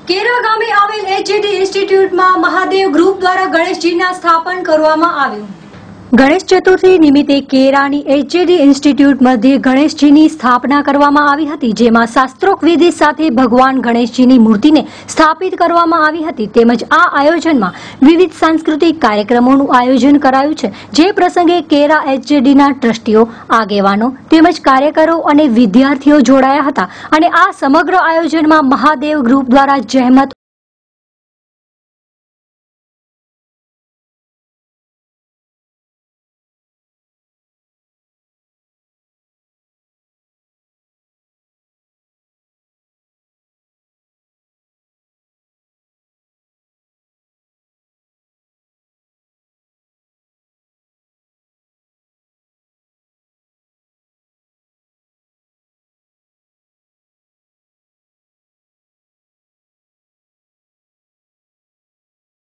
કેરા ગામે આવેલ HJD ઇન્સ્ટિટ્યૂટમાં Mahadev group દ્વારા ગણેશજીના સ્થાપન કરવામાં આવ્યું। ગણેશ ચતુર્થી નિમિત્તે કેરાની એચજેડી ઇન્સ્ટિટ્યૂટ મધ્યે ગણેશજીની સ્થાપના કરવામાં આવી હતી, જેમાં શાસ્ત્રોક્ત વિધિ સાથે ભગવાન ગણેશજીની મૂર્તિને સ્થાપિત કરવામાં આવી હતી। તેમજ આ આયોજનમાં વિવિધ સાંસ્કૃતિક કાર્યક્રમોનું આયોજન કરાયું છે, જે પ્રસંગે કેરા એચજેડીના ટ્રસ્ટીઓ, આગેવાનો તેમજ કાર્યકરો અને વિદ્યાર્થીઓ જોડાયા હતા અને આ સમગ્ર આયોજનમાં મહાદેવ ગ્રુપ દ્વારા જહેમત